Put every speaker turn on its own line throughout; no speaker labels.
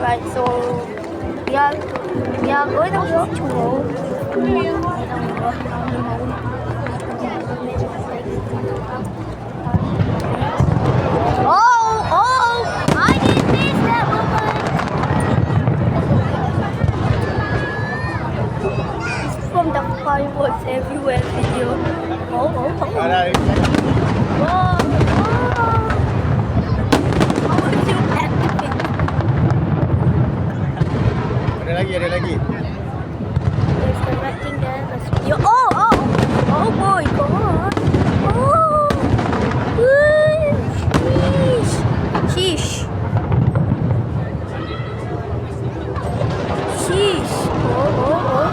Right, so we are going to I didn't miss that moment. It's from the fireworks everywhere video.
Ada lagi.
There's the red thing there. Let's video. Oh boy, come on. Oh, sheesh. Sheesh. Oh.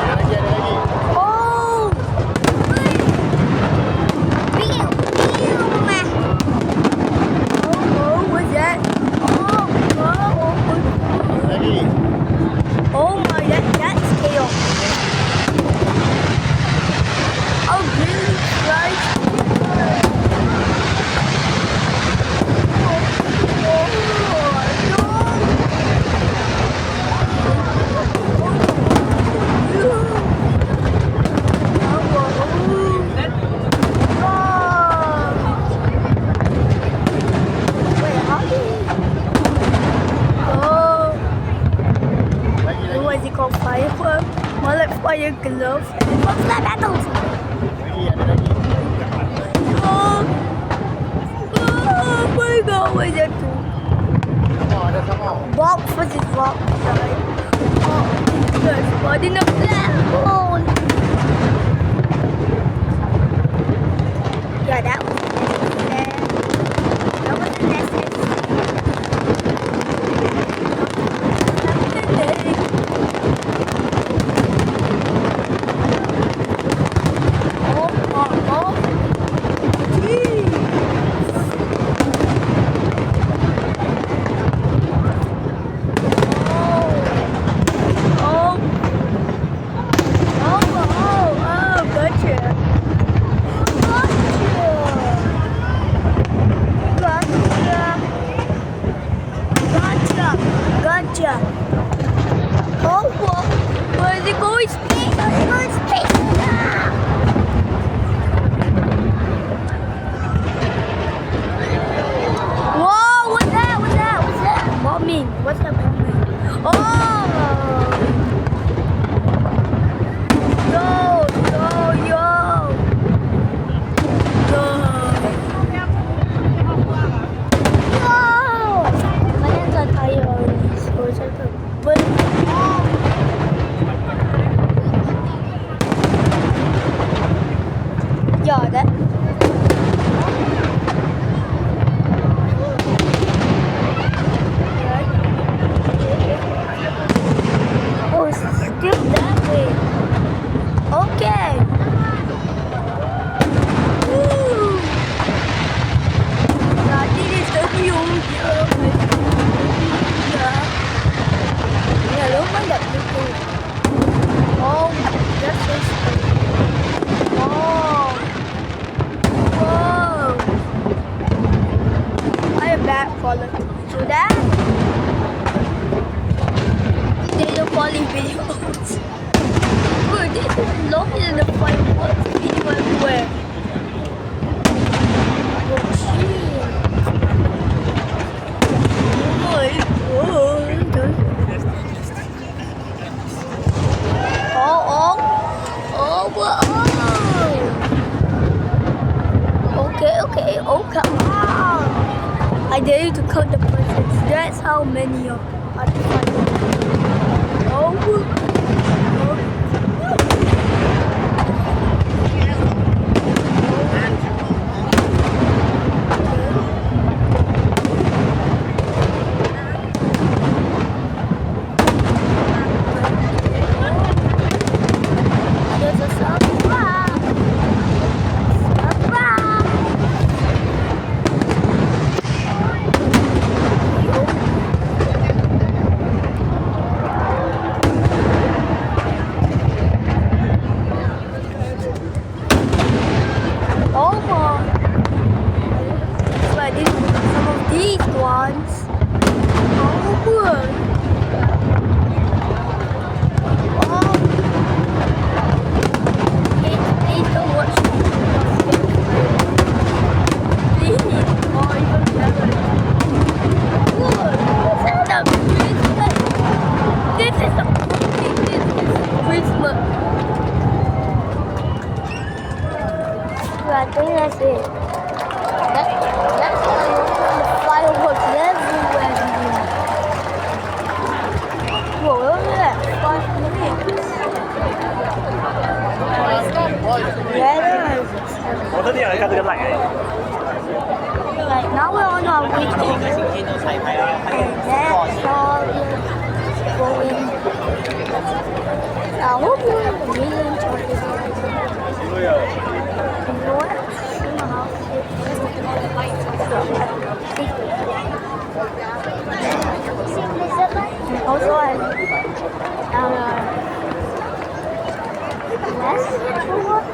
Ada lagi.
Oh. Oh, what's that? Oh.
Lagi.
Oh my, that's chaos. Oh really, guys? What is it called? Firework? More like fire glove. What's that battles?
Ada lagi.
Oh my god, what is that too?
Ada sama.
Box, what's this box? Oh, there's one in the black hole. Yeah, that was there. That was the message. Oh. Gee. Gotcha. Oh, where is it going? Space. Where is it going? Space. Whoa, what's that? Bombing. What's that bombing? Oh! Yo! My hands are tired already, so it's like a yeah, that. Oh, it's still that way. Okay. Woo. Tadi dia senyum je. Ya, lumayan tak begitu. Oh, that's so strange. Oh. Whoa. I am back falling. So that. There's a falling videos. Dude, this is longer than the fireworks video everywhere. Oh, shit. Oh my god. Okay. Oh, come on. I dare you to count the persons. That's how many are the fireworks. Oh.
这里来看这个奶。
Right now we're on our way to Oulu. And that's all we're going. I hope you really enjoyed this video. Enjoy it. And also less what?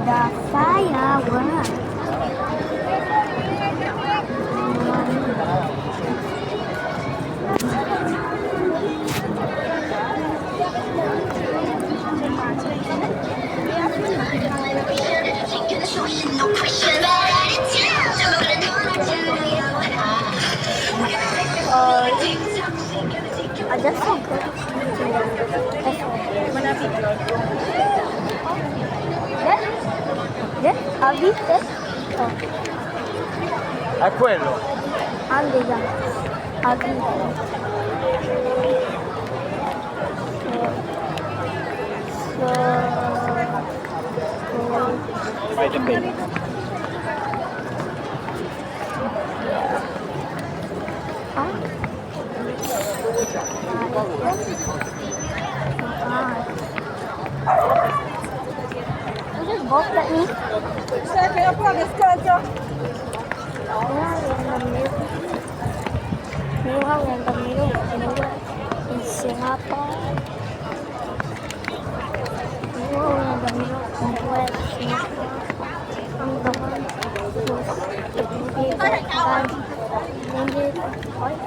The fireworks. I just saw good. ¿Ha visto?
È quello.
Ande ya. Aquí. Just both let me. Meanwhile, we're in the middle of nowhere in Singapore. Meanwhile, we're in the middle of nowhere in Singapore. I'm the one who's the movie that guy named it what?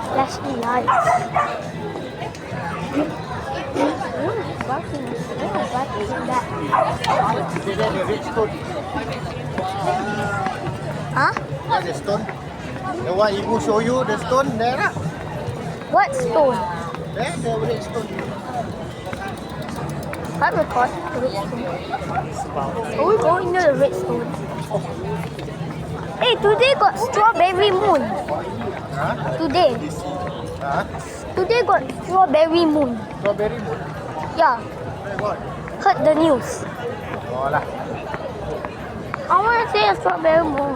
Flashing lights. Huh?
Yeah, the stone. The one Ibu show you, the stone there. Lah.
What stone?
There, the red stone.
I record the red stone. Oh, we going near the red stone. Hey, today got strawberry moon.
Huh?
Today.
Huh?
Today got strawberry moon.
Strawberry moon.
Yeah,
Where got?
heard the news.
Oh lah.
I want to see a strawberry moon.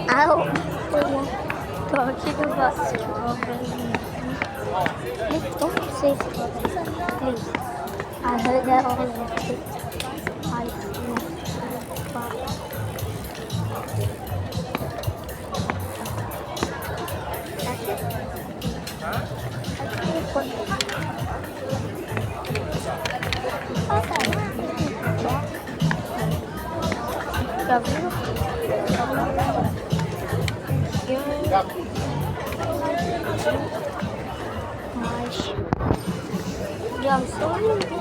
I hope they're talking about strawberry moon. Please don't say strawberry. Please. I heard that all the kids. I feel bad. That's it. Yeah, I'm sorry.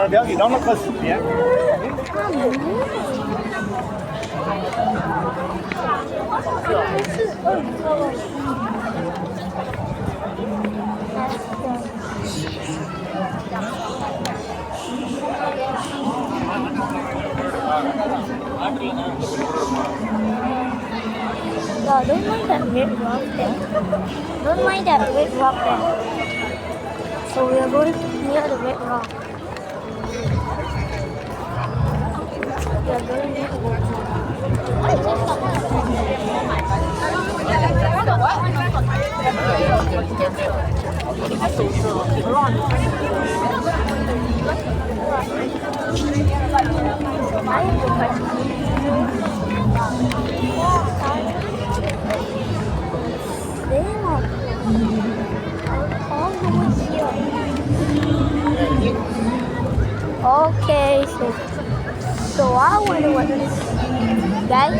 là béo gì đó nó có sự bé.
Rồi don't mind that red rock there. Don't mind that red rock there. So we are going near the red rock. We are going near the red Okay, so I wonder what this is. Guys,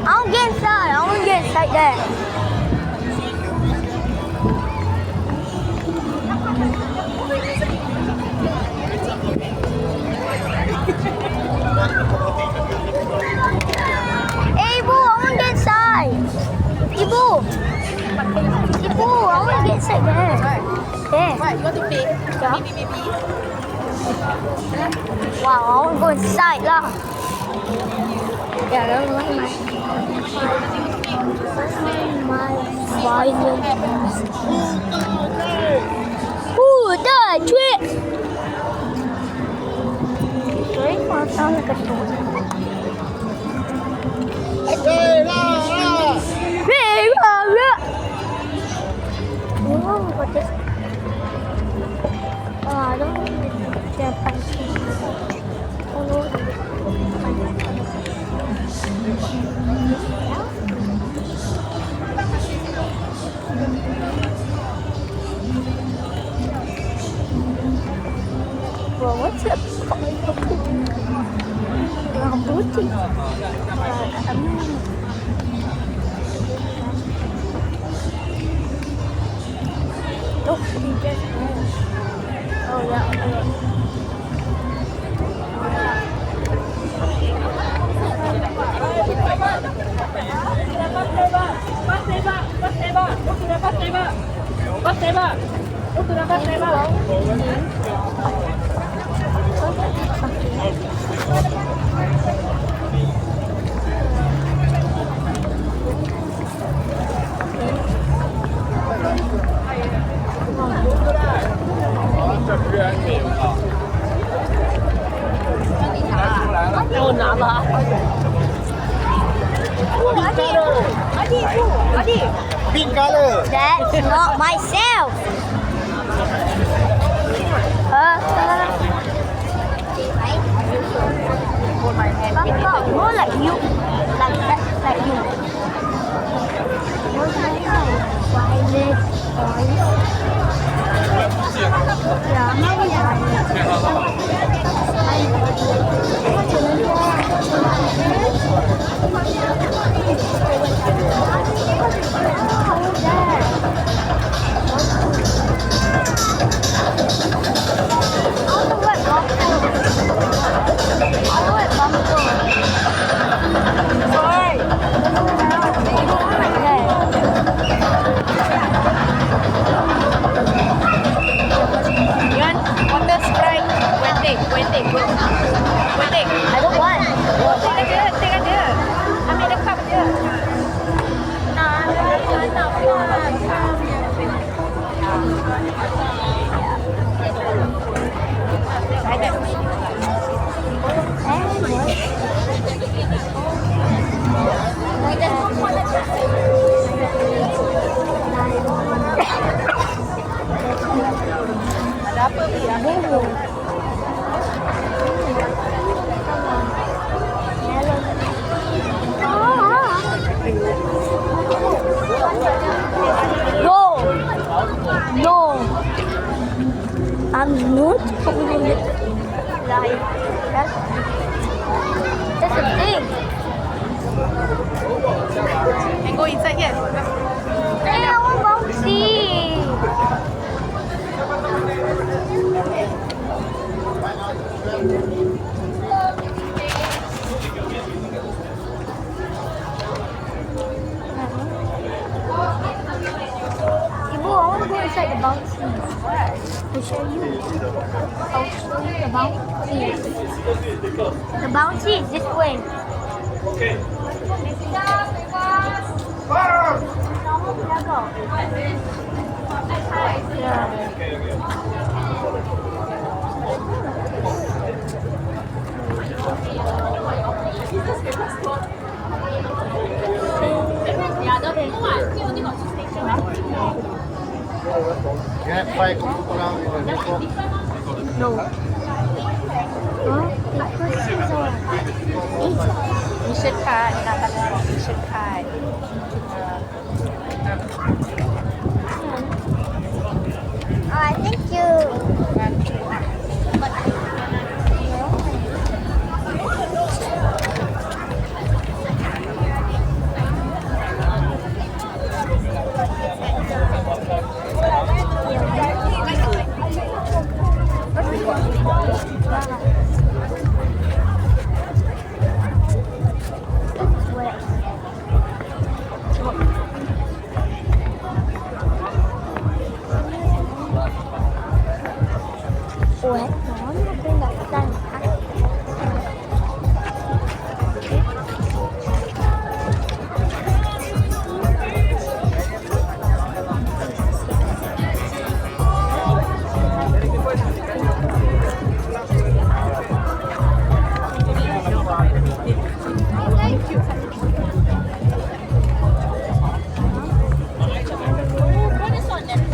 I want to get inside. I want to get inside there. Hey, Ibu, I want to get inside. Ibu, I want to get inside there. There.
Right, you want to pay?
Yeah.
Maybe.
Wow, I want to go inside lah. Yeah, that's my violence. Ooh, the trick. Very fun, sound like a toy. Oh, what is? Oh, I don't know. Oh no. Well, what's it called? Rambutan. Oh, he just moved. Oh, yeah.
Pink color.
That's not myself. More like you. Like that, like you. Violet, The bouncy is this way.
You have five cook around in the depot.
No. Huh? Eat.
มีชุดขายนะคะมีชุดขาย
Oh, thank you. Wet.